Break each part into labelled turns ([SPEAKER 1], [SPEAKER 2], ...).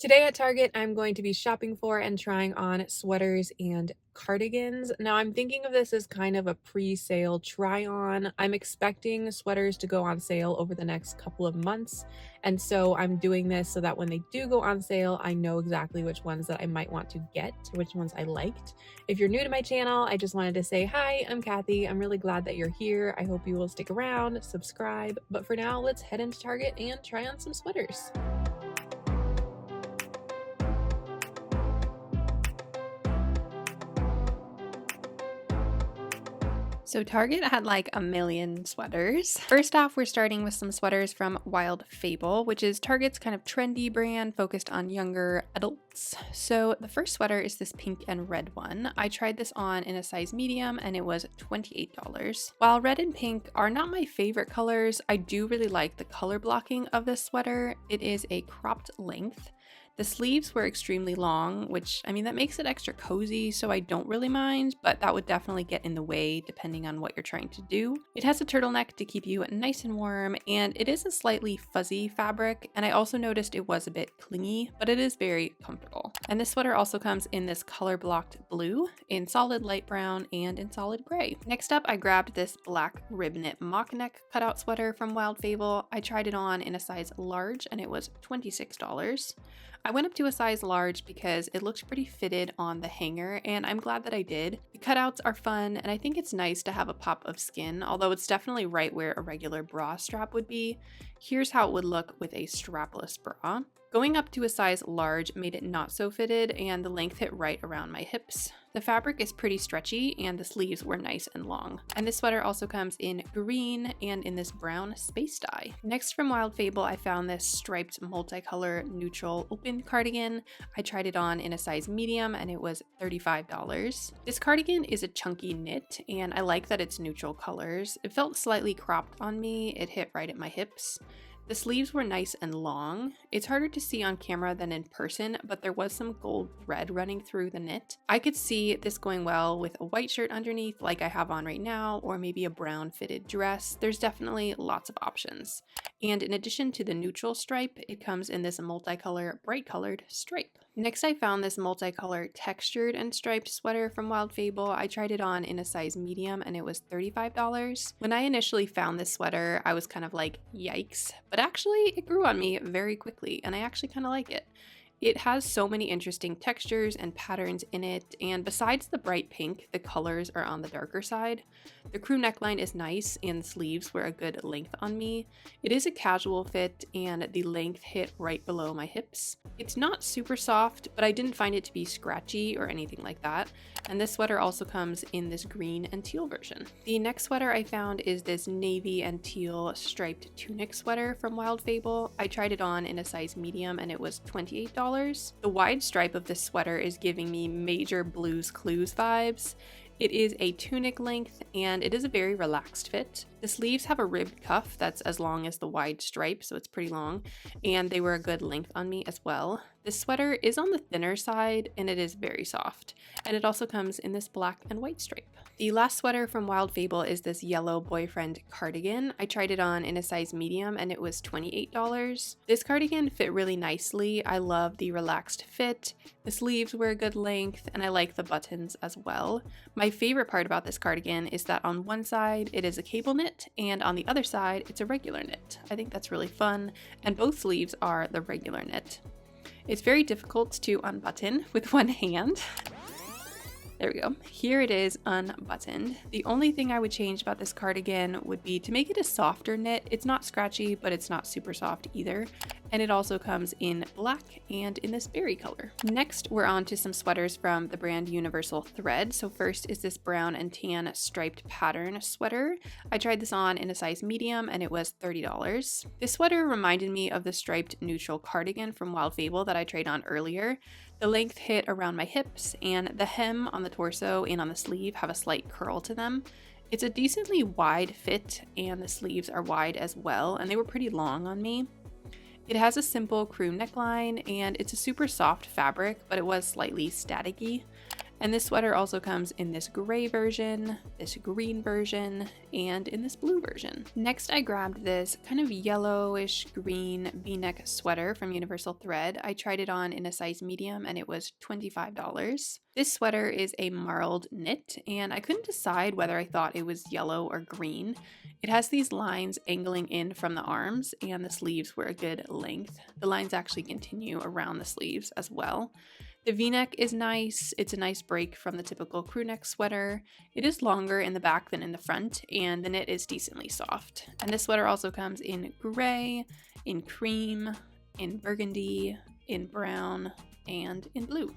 [SPEAKER 1] Today at Target, I'm going to be shopping for and trying on sweaters and cardigans. Now, I'm thinking of this as kind of a pre-sale try-on. I'm expecting sweaters to go on sale over the next couple of months, and so I'm doing this so that when they do go on sale, I know exactly which ones that I might want to get, which ones I liked. If you're new to my channel, I just wanted to say hi, I'm Kathy. I'm really glad that you're here. I hope you will stick around, subscribe, but for now, let's head into Target and try on some sweaters.
[SPEAKER 2] So Target had like a million sweaters. First off, we're starting with some sweaters from Wild Fable, which is Target's kind of trendy brand focused on younger adults. So the first sweater is this pink and red one. I tried this on in a size medium and it was $28. While red and pink are not my favorite colors, I do really like the color blocking of this sweater. It is a cropped length. The sleeves were extremely long, which, I mean, that makes it extra cozy, so I don't really mind, but that would definitely get in the way depending on what you're trying to do. It has a turtleneck to keep you nice and warm, and it is a slightly fuzzy fabric, and I also noticed it was a bit clingy, but it is very comfortable. And this sweater also comes in this color blocked blue, in solid light brown, and in solid gray. Next up, I grabbed this black rib knit mock neck cutout sweater from Wild Fable. I tried it on in a size large, and it was $26. I went up to a size large because it looked pretty fitted on the hanger, and I'm glad that I did. The cutouts are fun, and I think it's nice to have a pop of skin, although it's definitely right where a regular bra strap would be. Here's how it would look with a strapless bra. Going up to a size large made it not so fitted, and the length hit right around my hips. The fabric is pretty stretchy, and the sleeves were nice and long. And this sweater also comes in green and in this brown space dye. Next from Wild Fable, I found this striped multicolor neutral open cardigan. I tried it on in a size medium, and it was $35. This cardigan is a chunky knit, and I like that it's neutral colors. It felt slightly cropped on me. It hit right at my hips. The sleeves were nice and long. It's harder to see on camera than in person, but there was some gold thread running through the knit. I could see this going well with a white shirt underneath like I have on right now, or maybe a brown fitted dress. There's definitely lots of options. And in addition to the neutral stripe, it comes in this multicolor, bright colored stripe. Next, I found this multicolor textured and striped sweater from Wild Fable. I tried it on in a size medium and it was $35. When I initially found this sweater, I was kind of like, yikes, but actually it grew on me very quickly and I actually kind of like it. It has so many interesting textures and patterns in it, and besides the bright pink, the colors are on the darker side. The crew neckline is nice, and the sleeves were a good length on me. It is a casual fit, and the length hit right below my hips. It's not super soft, but I didn't find it to be scratchy or anything like that, and this sweater also comes in this green and teal version. The next sweater I found is this navy and teal striped tunic sweater from Wild Fable. I tried it on in a size medium, and it was $28. The wide stripe of this sweater is giving me major Blue's Clues vibes. It is a tunic length and it is a very relaxed fit. The sleeves have a ribbed cuff that's as long as the wide stripe, so it's pretty long, and they were a good length on me as well. This sweater is on the thinner side and it is very soft, and it also comes in this black and white stripe. The last sweater from Wild Fable is this yellow boyfriend cardigan. I tried it on in a size medium and it was $28. This cardigan fit really nicely. I love the relaxed fit. The sleeves were a good length and I like the buttons as well. My favorite part about this cardigan is that on one side it is a cable knit and on the other side it's a regular knit. I think that's really fun, and both sleeves are the regular knit. It's very difficult to unbutton with one hand. There we go. Here it is unbuttoned. The only thing I would change about this cardigan would be to make it a softer knit. It's not scratchy, but it's not super soft either. And it also comes in black and in this berry color. Next, we're on to some sweaters from the brand Universal Thread. So first is this brown and tan striped pattern sweater. I tried this on in a size medium and it was $30. This sweater reminded me of the striped neutral cardigan from Wild Fable that I tried on earlier. The length hit around my hips, and the hem on the torso and on the sleeve have a slight curl to them. It's a decently wide fit, and the sleeves are wide as well, and they were pretty long on me. It has a simple crew neckline, and it's a super soft fabric, but it was slightly staticky. And this sweater also comes in this gray version, this green version, and in this blue version. Next, I grabbed this kind of yellowish green v-neck sweater from Universal Thread. I tried it on in a size medium and it was $25. This sweater is a marled knit, and I couldn't decide whether I thought it was yellow or green. It has these lines angling in from the arms, and the sleeves were a good length. The lines actually continue around the sleeves as well. The v-neck is nice. It's a nice break from the typical crewneck sweater. It is longer in the back than in the front, and the knit is decently soft. And this sweater also comes in gray, in cream, in burgundy, in brown, and in blue.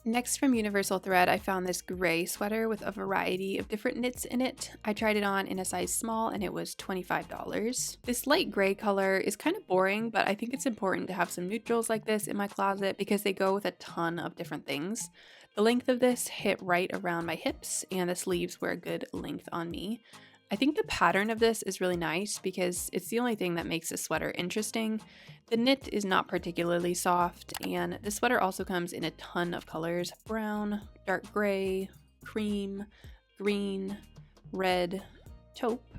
[SPEAKER 2] Next, from Universal Thread, I found this gray sweater with a variety of different knits in it. I tried it on in a size small and it was $25. This light gray color is kind of boring, but I think it's important to have some neutrals like this in my closet because they go with a ton of different things. The length of this hit right around my hips, and the sleeves were a good length on me. I think the pattern of this is really nice because it's the only thing that makes this sweater interesting. The knit is not particularly soft, and the sweater also comes in a ton of colors: brown, dark gray, cream, green, red, taupe,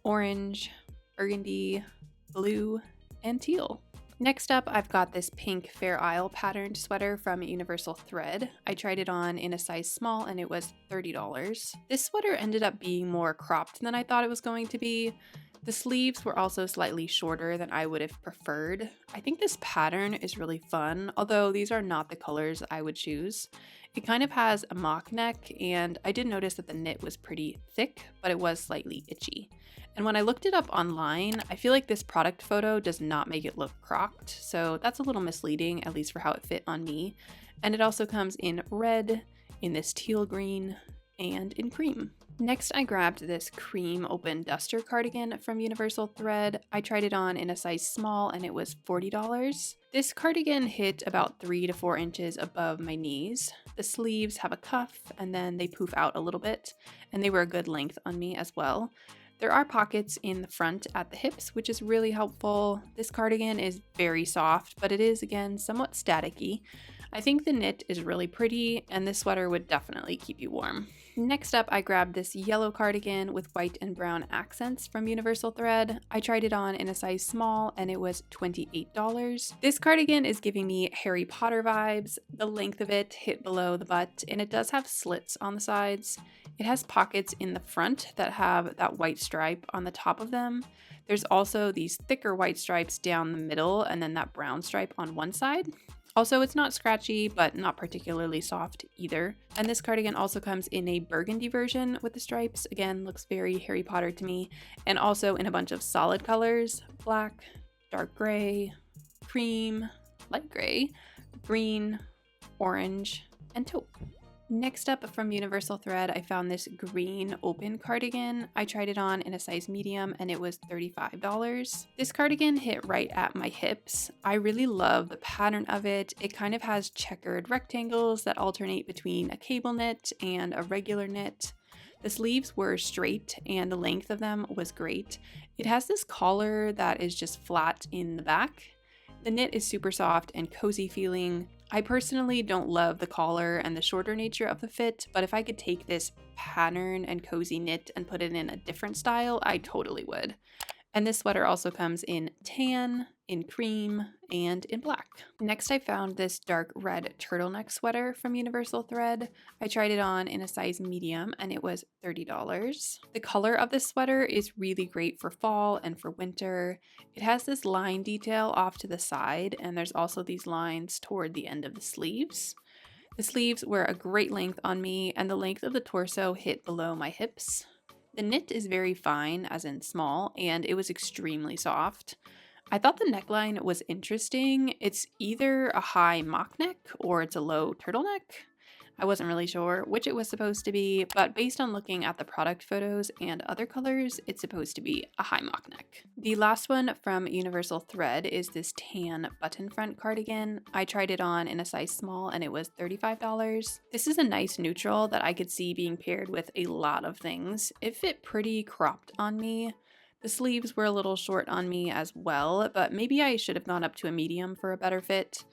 [SPEAKER 2] orange, burgundy, blue, and teal. Next up, I've got this pink Fair Isle patterned sweater from Universal Thread. I tried it on in a size small and it was $30. This sweater ended up being more cropped than I thought it was going to be. The sleeves were also slightly shorter than I would have preferred. I think this pattern is really fun, although these are not the colors I would choose. It kind of has a mock neck, and I did notice that the knit was pretty thick, but it was slightly itchy. And when I looked it up online, I feel like this product photo does not make it look cropped, so that's a little misleading, at least for how it fit on me. And it also comes in red, in this teal green, and in cream. Next, I grabbed this cream open duster cardigan from Universal Thread. I tried it on in a size small and it was $40. This cardigan hit about 3 to 4 inches above my knees. The sleeves have a cuff and then they poof out a little bit, and they were a good length on me as well. There are pockets in the front at the hips, which is really helpful. This cardigan is very soft, but it is, again, somewhat staticky. I think the knit is really pretty, and this sweater would definitely keep you warm. Next up, I grabbed this yellow cardigan with white and brown accents from Universal Thread. I tried it on in a size small and it was $28. This cardigan is giving me Harry Potter vibes. The length of it hit below the butt, and it does have slits on the sides. It has pockets in the front that have that white stripe on the top of them. There's also these thicker white stripes down the middle and then that brown stripe on one side. Also, it's not scratchy, but not particularly soft either. And this cardigan also comes in a burgundy version with the stripes. Again, looks very Harry Potter to me. And also in a bunch of solid colors: black, dark gray, cream, light gray, green, orange, and taupe. Next up, from Universal Thread, I found this green open cardigan. I tried it on in a size medium and it was $35. This cardigan hit right at my hips. I really love the pattern of it. It kind of has checkered rectangles that alternate between a cable knit and a regular knit. The sleeves were straight and the length of them was great. It has this collar that is just flat in the back. The knit is super soft and cozy feeling. I personally don't love the collar and the shorter nature of the fit, but if I could take this pattern and cozy knit and put it in a different style, I totally would. And this sweater also comes in tan, in cream, and in black. Next, I found this dark red turtleneck sweater from Universal Thread. I tried it on in a size medium and it was $30. The color of this sweater is really great for fall and for winter. It has this line detail off to the side, and there's also these lines toward the end of the sleeves. The sleeves were a great length on me, and the length of the torso hit below my hips. The knit is very fine, as in small, and it was extremely soft. I thought the neckline was interesting. It's either a high mock neck or it's a low turtleneck. I wasn't really sure which it was supposed to be, but based on looking at the product photos and other colors, it's supposed to be a high mock neck. The last one from Universal Thread is this tan button front cardigan. I tried it on in a size small and it was $35. This is a nice neutral that I could see being paired with a lot of things. It fit pretty cropped on me. The sleeves were a little short on me as well, but maybe I should have gone up to a medium for a better fit.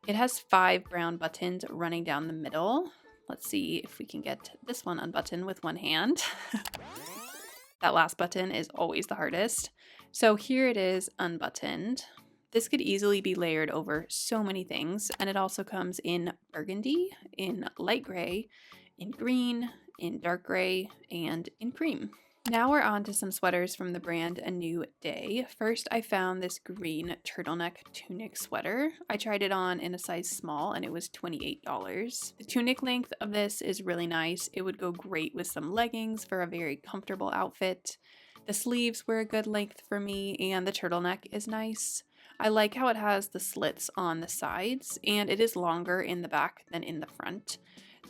[SPEAKER 2] It has 5 brown buttons running down the middle. Let's see if we can get this one unbuttoned with one hand. That last button is always the hardest. So here it is unbuttoned. This could easily be layered over so many things, and it also comes in burgundy, in light gray, in green, in dark gray, and in cream. Now we're on to some sweaters from the brand A New Day. First, I found this green turtleneck tunic sweater. I tried it on in a size small and it was $28. The tunic length of this is really nice. It would go great with some leggings for a very comfortable outfit. The sleeves were a good length for me, and the turtleneck is nice. I like how it has the slits on the sides, and it is longer in the back than in the front.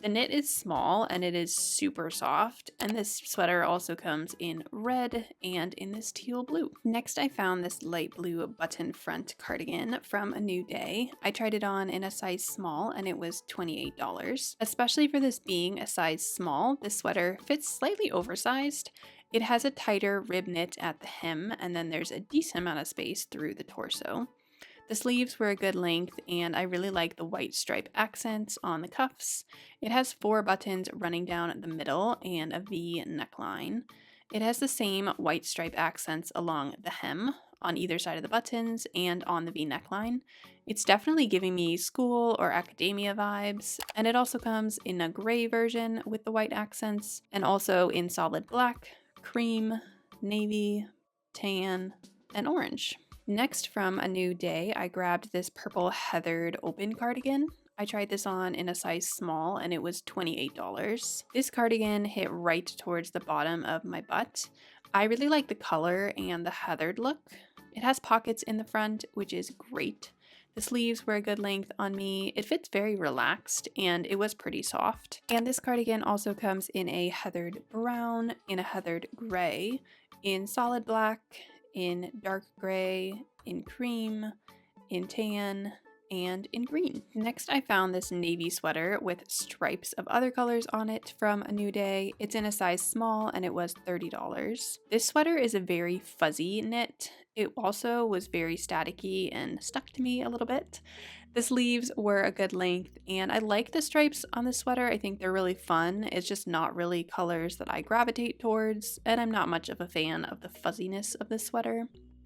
[SPEAKER 2] The knit is small and it is super soft, and this sweater also comes in red and in this teal blue. Next, I found this light blue button front cardigan from A New Day. I tried it on in a size small and it was $28. Especially for this being a size small, this sweater fits slightly oversized. It has a tighter rib knit at the hem, and then there's a decent amount of space through the torso. The sleeves were a good length, and I really like the white stripe accents on the cuffs. It has 4 buttons running down the middle and a V neckline. It has the same white stripe accents along the hem, on either side of the buttons, and on the V neckline. It's definitely giving me school or academia vibes, and it also comes in a gray version with the white accents, and also in solid black, cream, navy, tan, and orange. Next, from A New Day, I grabbed this purple heathered open cardigan. I tried this on in a size small and it was $28. This cardigan hit right towards the bottom of my butt. I really like the color and the heathered look. It has pockets in the front, which is great. The sleeves were a good length on me. It fits very relaxed and it was pretty soft. And this cardigan also comes in a heathered brown, in a heathered gray, in solid black, in dark gray, in cream, in tan, and in green. Next, I found this navy sweater with stripes of other colors on it from A New Day. It's in a size small and it was $30. This sweater is a very fuzzy knit. It also was very staticky and stuck to me a little bit. The sleeves were a good length, and I like the stripes on the sweater. I think they're really fun. It's just not really colors that I gravitate towards, and I'm not much of a fan of the fuzziness of this sweater.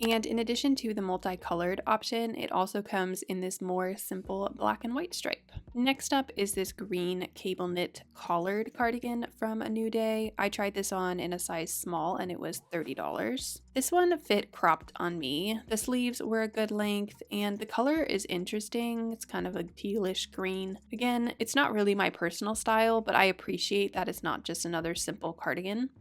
[SPEAKER 2] And in addition to the multicolored option, it also comes in this more simple black and white stripe. Next up is this green cable knit collared cardigan from A New Day. I tried this on in a size small and it was $30. This one fit cropped on me. The sleeves were a good length and the color is interesting. It's kind of a tealish green. Again, it's not really my personal style, but I appreciate that it's not just another simple cardigan.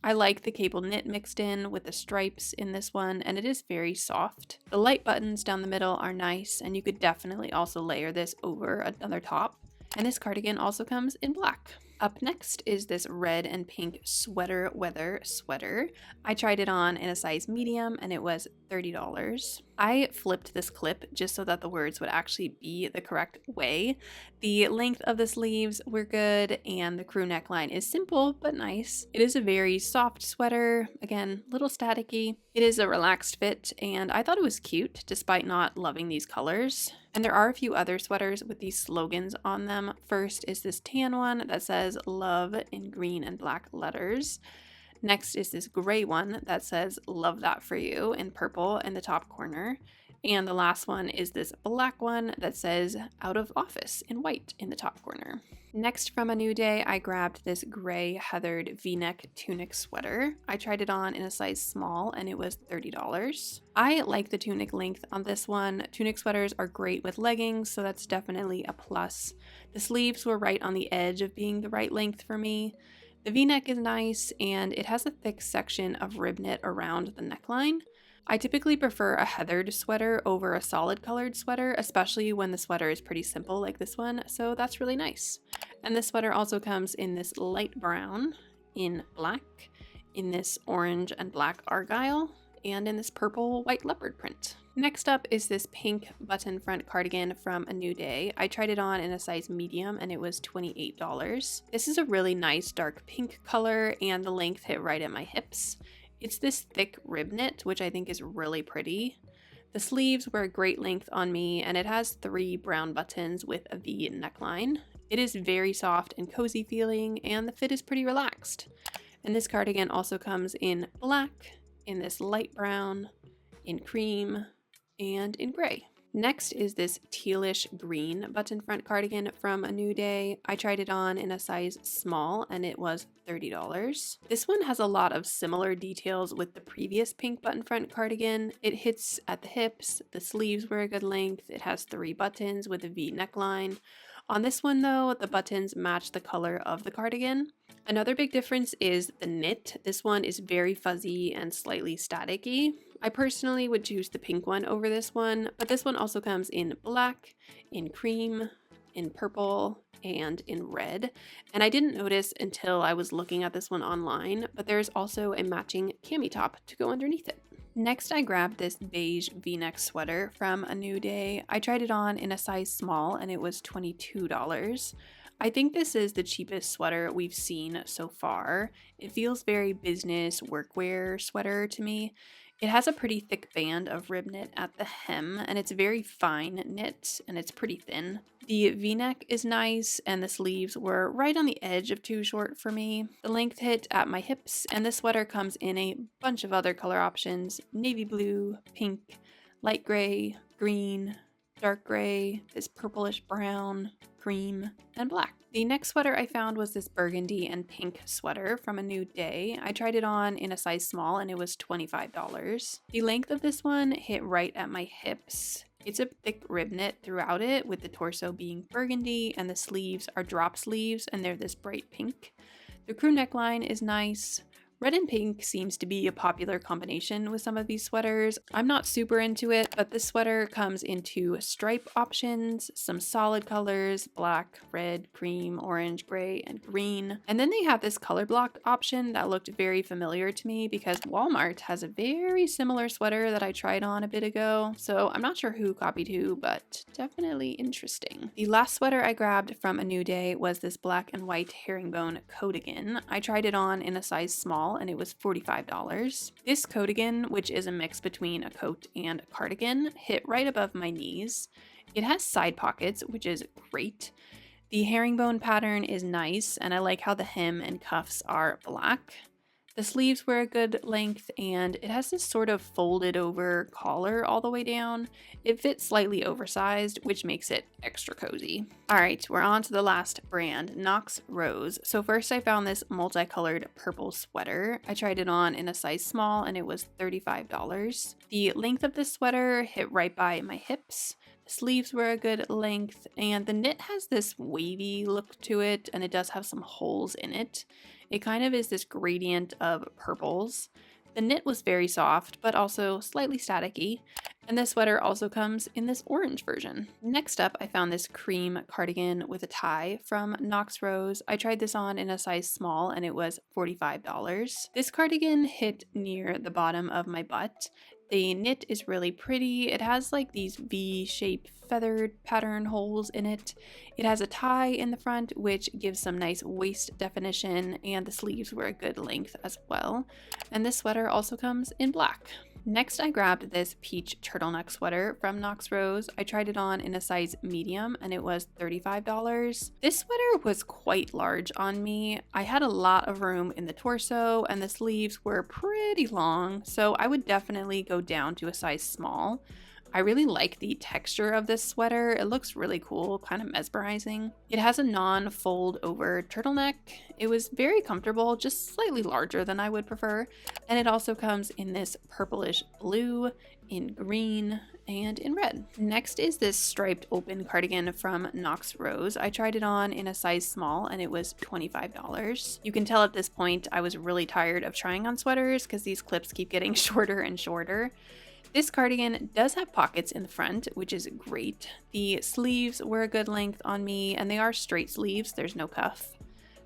[SPEAKER 2] I like the cable knit mixed in with the stripes in this one, and it is very soft. The light buttons down the middle are nice, and you could definitely also layer this over another top. And this cardigan also comes in black. Up next is this red and pink sweater weather sweater. I tried it on in a size medium and it was $30. I flipped this clip just so that the words would actually be the correct way. The length of the sleeves were good and the crew neckline is simple but nice. It is a very soft sweater, again, little staticky. It is a relaxed fit and I thought it was cute despite not loving these colors. And there are a few other sweaters with these slogans on them. First is this tan one that says love in green and black letters. Next is this gray one that says love that for you in purple in the top corner. And the last one is this black one that says out of office in white in the top corner. Next, from A New Day, I grabbed this gray heathered v-neck tunic sweater. I tried it on in a size small and it was $30. I like the tunic length on this one. Tunic sweaters are great with leggings, so that's definitely a plus. The sleeves were right on the edge of being the right length for me. The v-neck is nice and it has a thick section of rib knit around the neckline. I typically prefer a heathered sweater over a solid colored sweater, especially when the sweater is pretty simple like this one, so that's really nice. And this sweater also comes in this light brown, in black, in this orange and black argyle, and in this purple white leopard print. Next up is this pink button front cardigan from A New Day. I tried it on in a size medium and it was $28. This is a really nice dark pink color and the length hit right at my hips. It's this thick rib knit, which I think is really pretty. The sleeves were a great length on me, and it has 3 brown buttons with a V neckline. It is very soft and cozy feeling, and the fit is pretty relaxed. And this cardigan also comes in black, in this light brown, in cream, and in gray. Next is this tealish green button front cardigan from A New Day. I tried it on in a size small and it was $30. This one has a lot of similar details with the previous pink button front cardigan. It hits at the hips, the sleeves were a good length, it has 3 buttons with a V neckline. On this one though, the buttons match the color of the cardigan. Another big difference is the knit. This one is very fuzzy and slightly staticky. I personally would choose the pink one over this one, but this one also comes in black, in cream, in purple, and in red. And I didn't notice until I was looking at this one online, but there's also a matching cami top to go underneath it. Next, I grabbed this beige v-neck sweater from A New Day. I tried it on in a size small and it was $22. I think this is the cheapest sweater we've seen so far. It feels very business workwear sweater to me. It has a pretty thick band of rib knit at the hem, and it's very fine knit, and it's pretty thin. The v-neck is nice, and the sleeves were right on the edge of too short for me. The length hit at my hips, and this sweater comes in a bunch of other color options: navy blue, pink, light gray, green, dark gray, this purplish brown, cream, and black. The next sweater I found was this burgundy and pink sweater from A New Day. I tried it on in a size small and it was $25. The length of this one hit right at my hips. It's a thick rib knit throughout it, with the torso being burgundy and the sleeves are drop sleeves and they're this bright pink. The crew neckline is nice. Red and pink seems to be a popular combination with some of these sweaters. I'm not super into it, but this sweater comes into stripe options, some solid colors: black, red, cream, orange, gray, and green. And then they have this color blocked option that looked very familiar to me because Walmart has a very similar sweater that I tried on a bit ago. So I'm not sure who copied who, but definitely interesting. The last sweater I grabbed from A New Day was this black and white herringbone cardigan. I tried it on in a size small and it was $45. This cardigan, which is a mix between a coat and a cardigan, hit right above my knees. It has side pockets, which is great. The herringbone pattern is nice, and I like how the hem and cuffs are black. The sleeves were a good length, and it has this sort of folded over collar all the way down. It fits slightly oversized, which makes it extra cozy. All right, we're on to the last brand, Knox Rose. So first I found this multicolored purple sweater. I tried it on in a size small and it was $35. The length of this sweater hit right by my hips. The sleeves were a good length, and the knit has this wavy look to it, and it does have some holes in it. It kind of is this gradient of purples. The knit was very soft, but also slightly staticky. And this sweater also comes in this orange version. Next up, I found this cream cardigan with a tie from Knox Rose. I tried this on in a size small and it was $45. This cardigan hit near the bottom of my butt. The knit is really pretty. It has like these V-shaped feathered pattern holes in it. It has a tie in the front, which gives some nice waist definition, and the sleeves were a good length as well. And this sweater also comes in black. Next, I grabbed this peach turtleneck sweater from Knox Rose. I tried it on in a size medium and it was $35. This sweater was quite large on me. I had a lot of room in the torso and the sleeves were pretty long, so I would definitely go down to a size small. I really like the texture of this sweater. It looks really cool, kind of mesmerizing. It has a non-fold over turtleneck. It was very comfortable, just slightly larger than I would prefer. And it also comes in this purplish blue, in green, and in red. Next is this striped open cardigan from Knox Rose. I tried it on in a size small and it was $25. You can tell at this point I was really tired of trying on sweaters because these clips keep getting shorter and shorter. This cardigan does have pockets in the front, which is great. The sleeves were a good length on me, and they are straight sleeves, there's no cuff.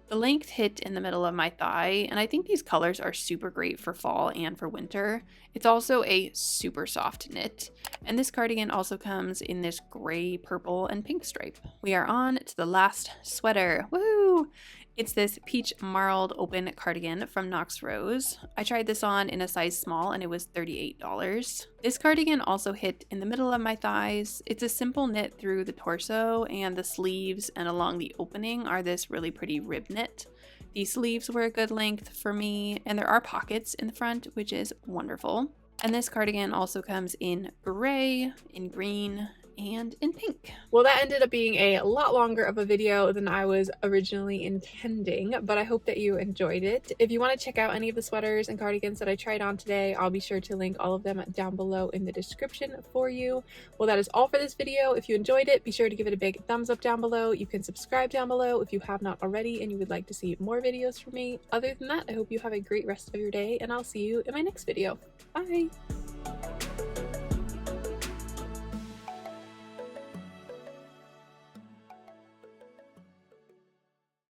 [SPEAKER 2] The length hit in the middle of my thigh, and I think these colors are super great for fall and for winter. It's also a super soft knit, and this cardigan also comes in this gray, purple, and pink stripe. We are on to the last sweater. Woo! It's this peach marled open cardigan from Knox Rose. I tried this on in a size small and it was $38. This cardigan also hit in the middle of my thighs. It's a simple knit through the torso, and the sleeves and along the opening are this really pretty rib knit. The sleeves were a good length for me, and there are pockets in the front, which is wonderful. And this cardigan also comes in gray, in green, and in pink.
[SPEAKER 1] Well, that ended up being a lot longer of a video than I was originally intending, but I hope that you enjoyed it. If you want to check out any of the sweaters and cardigans that I tried on today, I'll be sure to link all of them down below in the description for you. Well, that is all for this video. If you enjoyed it, be sure to give it a big thumbs up down below. You can subscribe down below if you have not already and you would like to see more videos from me. Other than that, I hope you have a great rest of your day, and I'll see you in my next video. Bye!